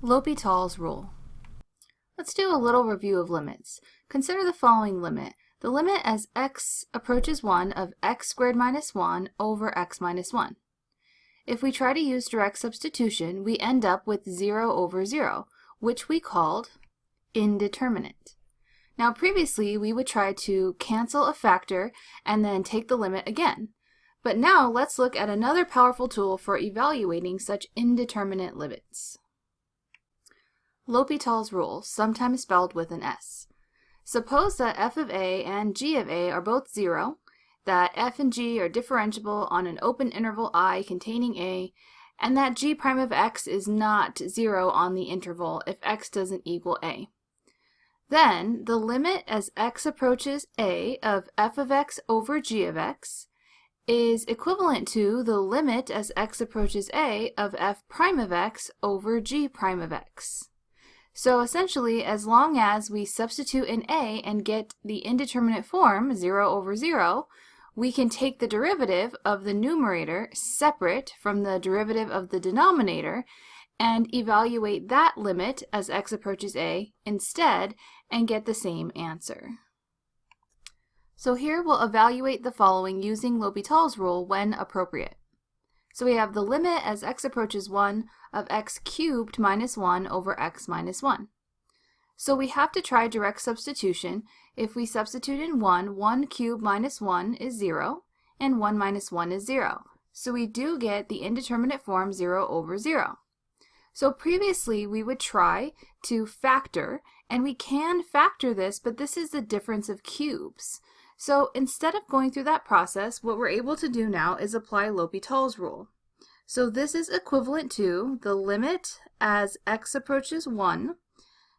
L'Hopital's rule. Let's do a little review of limits. Consider the following limit. The limit as x approaches 1 of x squared minus 1 over x minus 1. If we try to use direct substitution, we end up with 0 over 0, which we called indeterminate. Now previously we would try to cancel a factor and then take the limit again. But now let's look at another powerful tool for evaluating such indeterminate limits. L'Hopital's rule, sometimes spelled with an S. Suppose that f of a and g of a are both 0, that f and g are differentiable on an open interval I containing a, and that g prime of x is not 0 on the interval if x doesn't equal a. Then the limit as x approaches a of f of x over g of x is equivalent to the limit as x approaches a of f prime of x over g prime of x. So essentially, as long as we substitute in a and get the indeterminate form, 0 over 0, we can take the derivative of the numerator separate from the derivative of the denominator and evaluate that limit as x approaches a instead and get the same answer. So here we'll evaluate the following using L'Hopital's rule when appropriate. So we have the limit as x approaches 1 of x cubed minus 1 over x minus 1. So we have to try direct substitution. If we substitute in 1 cubed minus 1 is 0, and 1 minus 1 is 0. So we do get the indeterminate form 0 over 0. So previously we would try to factor, and we can factor this, but this is the difference of cubes. So instead of going through that process, what we're able to do now is apply L'Hopital's rule. So this is equivalent to the limit as x approaches 1,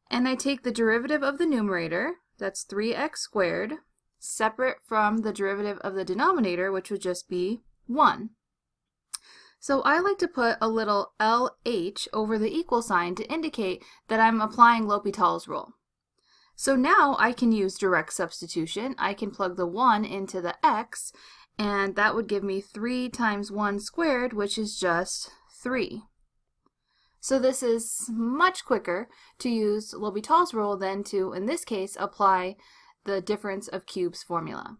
and I take the derivative of the numerator, that's 3x squared, separate from the derivative of the denominator, which would just be 1. So I like to put a little LH over the equal sign to indicate that I'm applying L'Hopital's rule. So now I can use direct substitution. I can plug the 1 into the x, and that would give me 3 times 1 squared, which is just 3. So this is much quicker to use L'Hopital's rule than to, in this case, apply the difference of cubes formula.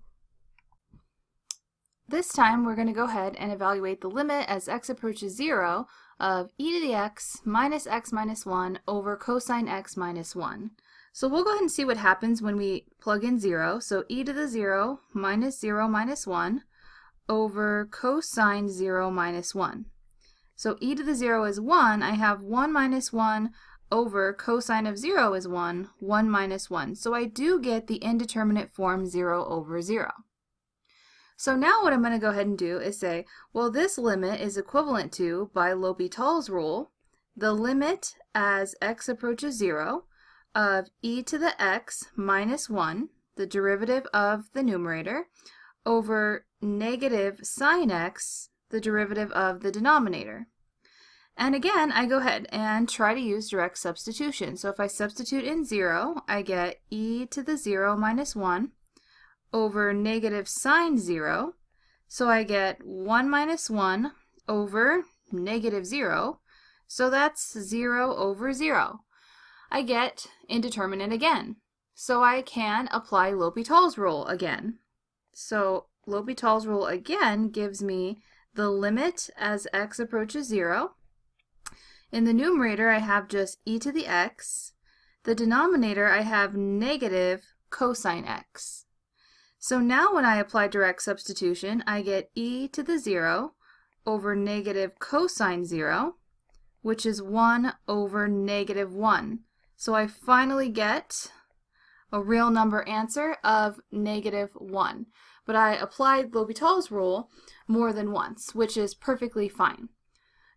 This time we're going to go ahead and evaluate the limit as x approaches 0 of e to the x minus 1 over cosine x minus 1. So we'll go ahead and see what happens when we plug in 0. So e to the 0 minus 1 over cosine 0 minus 1. So e to the 0 is 1. I have 1 minus 1 over cosine of 0 is 1 minus 1. So I do get the indeterminate form 0 over 0. So now what I'm going to go ahead and do is say, well, this limit is equivalent to, by L'Hopital's rule, the limit as x approaches 0 of e to the x minus 1, the derivative of the numerator, over negative sine x, the derivative of the denominator. And again, I go ahead and try to use direct substitution. So if I substitute in 0, I get e to the 0 minus 1 over negative sine 0. So I get 1 minus 1 over negative 0. So that's 0 over 0. I get indeterminate again. So I can apply L'Hopital's rule again. So L'Hopital's rule again gives me the limit as x approaches 0. In the numerator I have just e to the x. The denominator I have negative cosine x. So now when I apply direct substitution, I get e to the 0 over negative cosine 0, which is 1 over negative 1. So I finally get a real number answer of negative 1. But I applied L'Hopital's rule more than once, which is perfectly fine.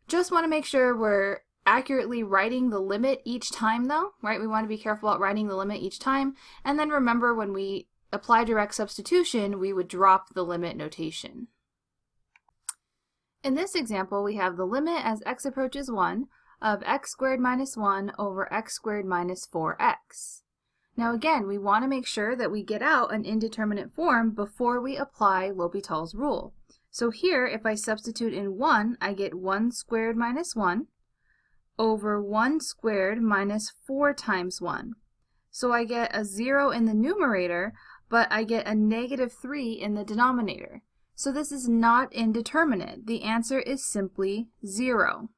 Just want to make sure we're accurately writing the limit each time though, right? We want to be careful about writing the limit each time. And then remember, when we apply direct substitution, we would drop the limit notation. In this example, we have the limit as x approaches 1 of x squared minus 1 over x squared minus 4x. Now again, we want to make sure that we get out an indeterminate form before we apply L'Hopital's rule. So here, if I substitute in 1, I get 1 squared minus 1 over 1 squared minus 4 times 1. So I get a 0 in the numerator, but I get a negative 3 in the denominator. So this is not indeterminate. The answer is simply 0.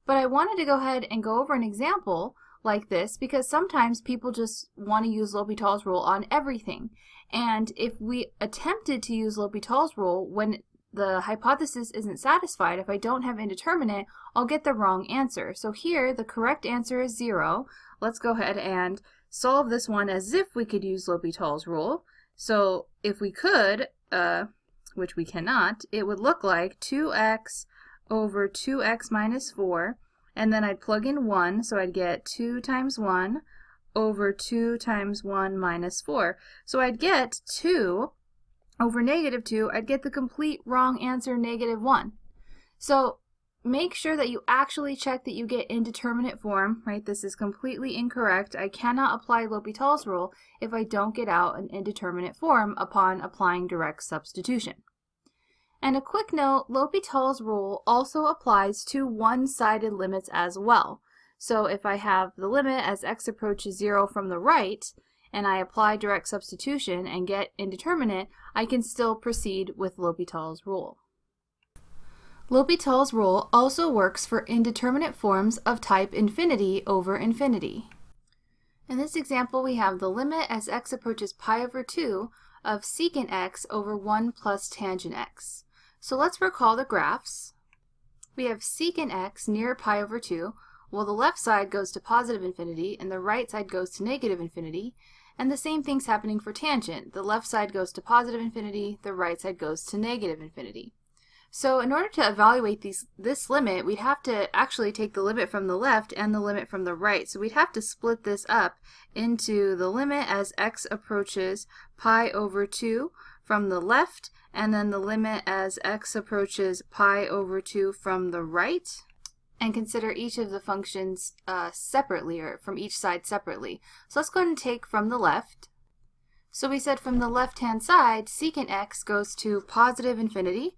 But I wanted to go ahead and go over an example like this because sometimes people just want to use L'Hopital's rule on everything. And if we attempted to use L'Hopital's rule when the hypothesis isn't satisfied, if I don't have indeterminate, I'll get the wrong answer. So here, the correct answer is 0. Let's go ahead and solve this one as if we could use L'Hopital's rule. So if we could, which we cannot, it would look like 2x over 2x minus 4, and then I'd plug in 1, so I'd get 2 times 1 over 2 times 1 minus 4. So I'd get 2 over negative 2, I'd get the complete wrong answer, negative 1. So make sure that you actually check that you get indeterminate form, right? This is completely incorrect. I cannot apply L'Hopital's rule if I don't get out an indeterminate form upon applying direct substitution. And a quick note, L'Hopital's rule also applies to one-sided limits as well. So if I have the limit as x approaches 0 from the right, and I apply direct substitution and get indeterminate, I can still proceed with L'Hopital's rule. L'Hopital's rule also works for indeterminate forms of type infinity over infinity. In this example, we have the limit as x approaches pi over 2 of secant x over 1 plus tangent x. So let's recall the graphs. We have secant x near pi over 2. Well, the left side goes to positive infinity and the right side goes to negative infinity. And the same thing's happening for tangent. The left side goes to positive infinity, the right side goes to negative infinity. So in order to evaluate this limit, we'd have to actually take the limit from the left and the limit from the right. So we'd have to split this up into the limit as x approaches pi over 2 from the left, and then the limit as x approaches pi over 2 from the right. And consider each of the functions separately, or from each side separately. So let's go ahead and take from the left. So we said from the left-hand side, secant x goes to positive infinity,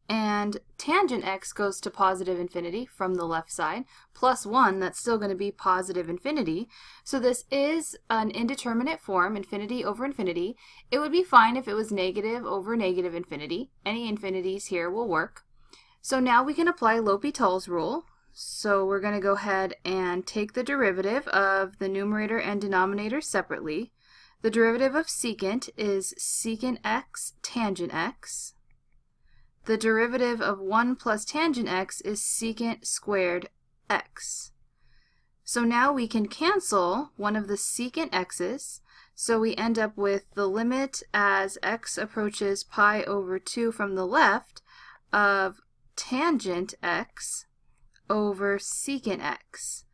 and tangent x goes to positive infinity from the left side, plus 1, that's still going to be positive infinity. So this is an indeterminate form, infinity over infinity. It would be fine if it was negative over negative infinity. Any infinities here will work. So now we can apply L'Hopital's rule. So we're going to go ahead and take the derivative of the numerator and denominator separately. The derivative of secant is secant x tangent x. The derivative of 1 plus tangent x is secant squared x. So now we can cancel one of the secant x's. So we end up with the limit as x approaches pi over 2 from the left of tangent x over secant x.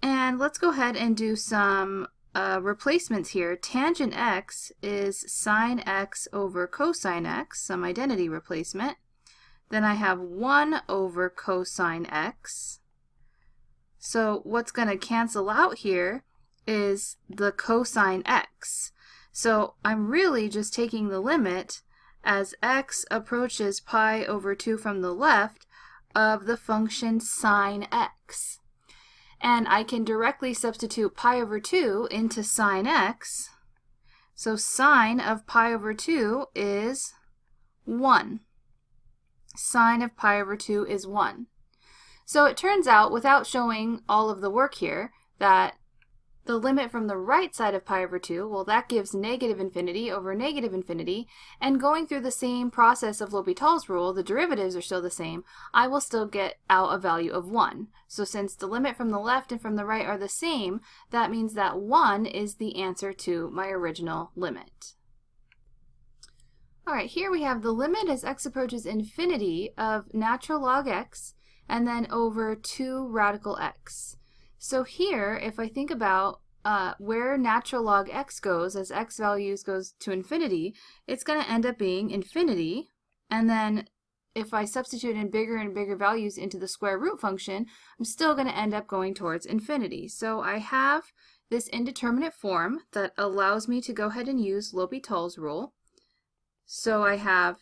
And let's go ahead and do some replacements here. Tangent x is sine x over cosine x, some identity replacement. Then I have 1 over cosine x. So what's going to cancel out here is the cosine x. So I'm really just taking the limit as x approaches pi over 2 from the left of the function sine x. And I can directly substitute pi over 2 into sine x. So sine of pi over 2 is 1. Sine of pi over 2 is 1. So it turns out, without showing all of the work here, that the limit from the right side of pi over 2, well, that gives negative infinity over negative infinity, and going through the same process of L'Hopital's rule, the derivatives are still the same, I will still get out a value of 1. So since the limit from the left and from the right are the same, that means that 1 is the answer to my original limit. Alright, here we have the limit as x approaches infinity of natural log x, and then over 2 radical x. So here, if I think about where natural log x goes as x values goes to infinity, it's going to end up being infinity. And then if I substitute in bigger and bigger values into the square root function, I'm still going to end up going towards infinity. So I have this indeterminate form that allows me to go ahead and use L'Hopital's rule. So I have,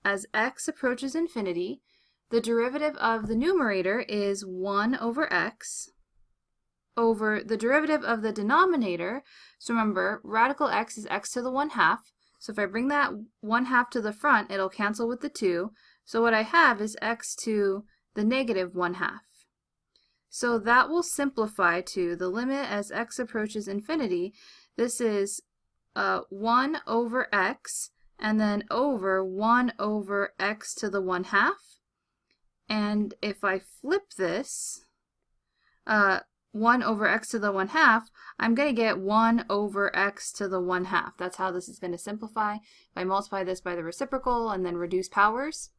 as x approaches infinity, the derivative of the numerator is 1 over x over the derivative of the denominator. So remember, radical x is x to the 1/2. So if I bring that 1/2 to the front, it'll cancel with the 2. So what I have is x to the negative 1/2. So that will simplify to the limit as x approaches infinity. This is 1 over x, and then over 1 over x to the 1/2. And if I flip this, 1 over x to the 1/2, I'm going to get 1 over x to the 1/2. That's how this is going to simplify. If I multiply this by the reciprocal and then reduce powers.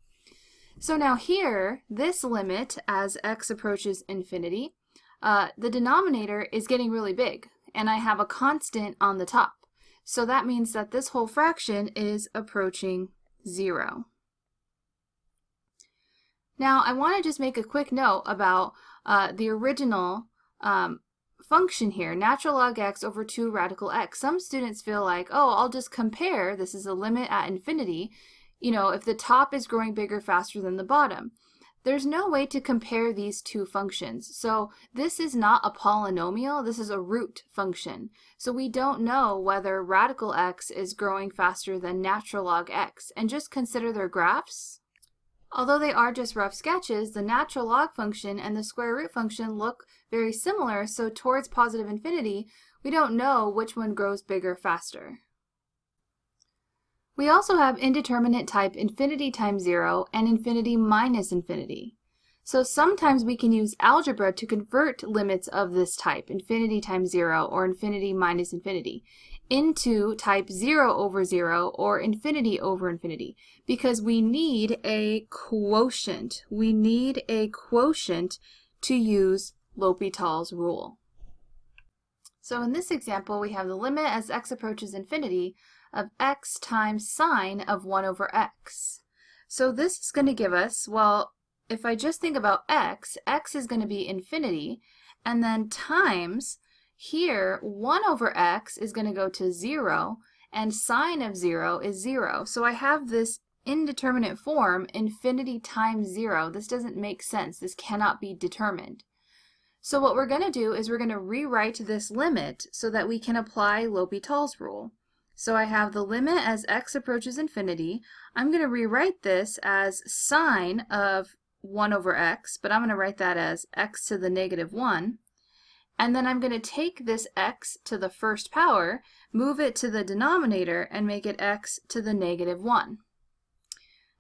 So now here, this limit as x approaches infinity, the denominator is getting really big, and I have a constant on the top. So that means that this whole fraction is approaching 0. Now I want to just make a quick note about the original function here, natural log x over 2 radical x. Some students feel like, oh, I'll just compare, this is a limit at infinity, you know, if the top is growing bigger faster than the bottom. There's no way to compare these two functions. So this is not a polynomial, this is a root function. So we don't know whether radical x is growing faster than natural log x. And just consider their graphs. Although they are just rough sketches, the natural log function and the square root function look very similar, so towards positive infinity, we don't know which one grows bigger faster. We also have indeterminate type infinity times 0 and infinity minus infinity. So sometimes we can use algebra to convert limits of this type, infinity times 0 or infinity minus infinity, into type 0 over 0 or infinity over infinity, because we need a quotient. We need a quotient to use L'Hopital's rule. So in this example, we have the limit as x approaches infinity of x times sine of 1 over x. So this is going to give us, well, if I just think about x is going to be infinity, and then times, here 1 over x is going to go to 0, and sine of 0 is 0. So I have this indeterminate form, infinity times 0. This doesn't make sense. This cannot be determined. So what we're going to do is we're going to rewrite this limit so that we can apply L'Hopital's rule. So I have the limit as x approaches infinity. I'm going to rewrite this as sine of 1 over x, but I'm going to write that as x to the negative 1. And then I'm going to take this x to the first power, move it to the denominator, and make it x to the negative 1.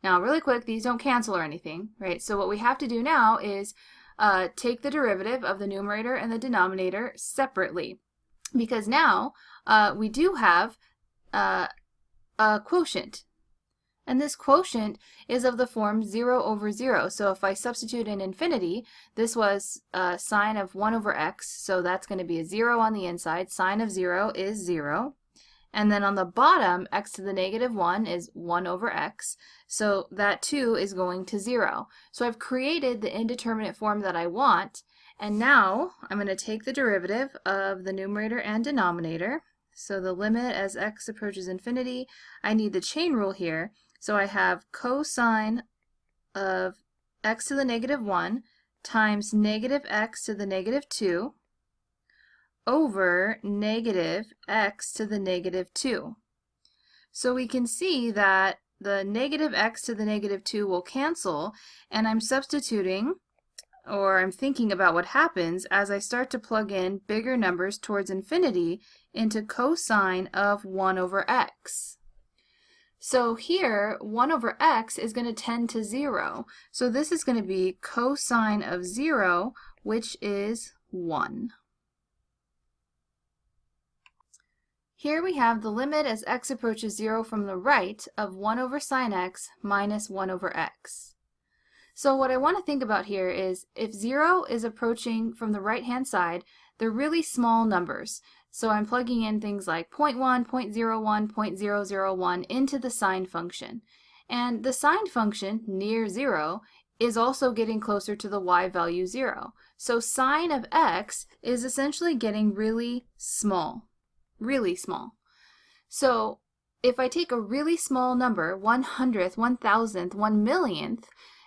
Now, really quick, these don't cancel or anything, right? So what we have to do now is take the derivative of the numerator and the denominator separately, because now we do have a quotient. And this quotient is of the form 0 over 0. So if I substitute in infinity, this was sine of 1 over x, so that's going to be a 0 on the inside. Sine of 0 is 0. And then on the bottom, x to the negative 1 is 1 over x, so that too is going to 0. So I've created the indeterminate form that I want, and now I'm going to take the derivative of the numerator and denominator. So the limit as x approaches infinity, I need the chain rule here. So I have cosine of x to the negative 1 times negative x to the negative 2 over negative x to the negative 2. So we can see that the negative x to the negative 2 will cancel, and I'm substituting, or I'm thinking about what happens as I start to plug in bigger numbers towards infinity into cosine of 1 over x. So here, 1 over x is going to tend to 0. So this is going to be cosine of 0, which is 1. Here we have the limit as x approaches 0 from the right of 1 over sine x minus 1 over x. So what I want to think about here is if 0 is approaching from the right-hand side, they're really small numbers. So I'm plugging in things like 0.1, 0.01, 0.001 into the sine function. And the sine function, near 0, is also getting closer to the y value 0. So sine of x is essentially getting really small. Really small. So if I take a really small number, 1/100th, 1,000th, 1,000,000th,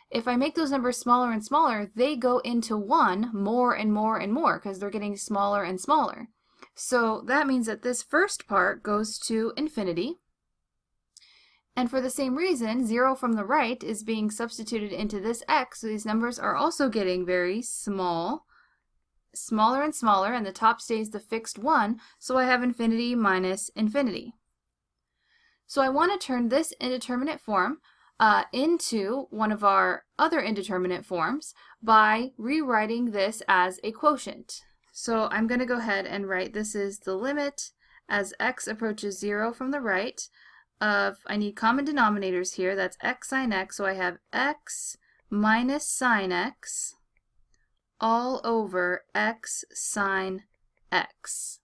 if I make those numbers smaller and smaller, they go into 1 more and more and more because they're getting smaller and smaller. So that means that this first part goes to infinity. And for the same reason, 0 from the right is being substituted into this x, so these numbers are also getting very small, smaller and smaller, and the top stays the fixed 1, so I have infinity minus infinity. So I want to turn this indeterminate form into one of our other indeterminate forms by rewriting this as a quotient. So I'm going to go ahead and write this is the limit as x approaches 0 from the right of, I need common denominators here, that's x sine x, so I have x minus sine x all over x sine x.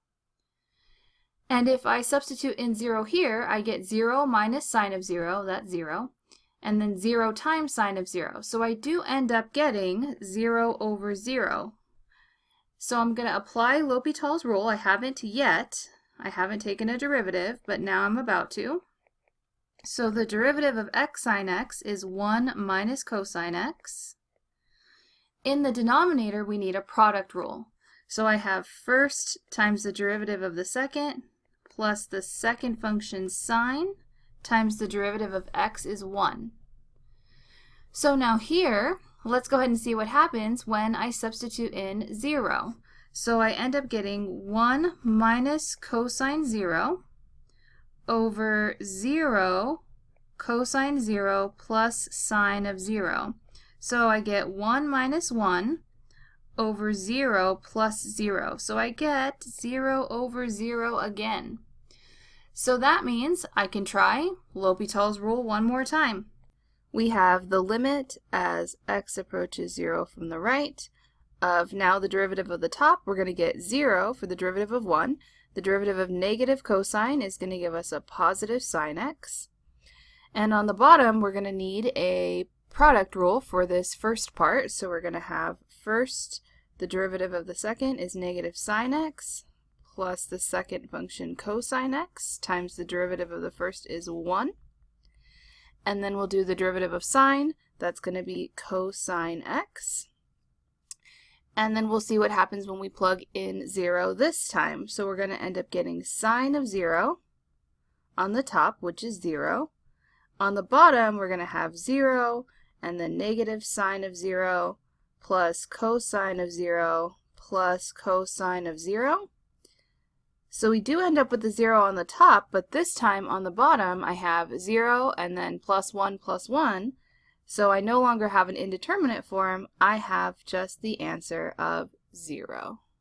And if I substitute in 0 here, I get 0 minus sine of 0, that's 0, and then 0 times sine of 0. So I do end up getting 0 over 0. So I'm going to apply L'Hopital's rule. I haven't yet. I haven't taken a derivative, but now I'm about to. So the derivative of x sine x is 1 minus cosine x. In the denominator, we need a product rule. So I have first times the derivative of the second plus the second function sine times the derivative of x is 1. So now here, let's go ahead and see what happens when I substitute in 0. So I end up getting 1 minus cosine 0 over 0 cosine 0 plus sine of 0. So I get 1 minus 1 over 0 plus 0. So I get 0 over 0 again. So that means I can try L'Hopital's rule one more time. We have the limit as x approaches 0 from the right of now the derivative of the top. We're going to get 0 for the derivative of 1. The derivative of negative cosine is going to give us a positive sine x. And on the bottom, we're going to need a product rule for this first part. So we're going to have first the derivative of the second is negative sine x plus the second function cosine x times the derivative of the first is 1. And then we'll do the derivative of sine. That's going to be cosine x. And then we'll see what happens when we plug in 0 this time. So we're going to end up getting sine of 0 on the top, which is 0. On the bottom, we're going to have 0 and then negative sine of 0 plus cosine of 0 plus cosine of 0. So we do end up with the 0 on the top, but this time on the bottom I have 0 and then plus 1 plus 1. So I no longer have an indeterminate form, I have just the answer of 0.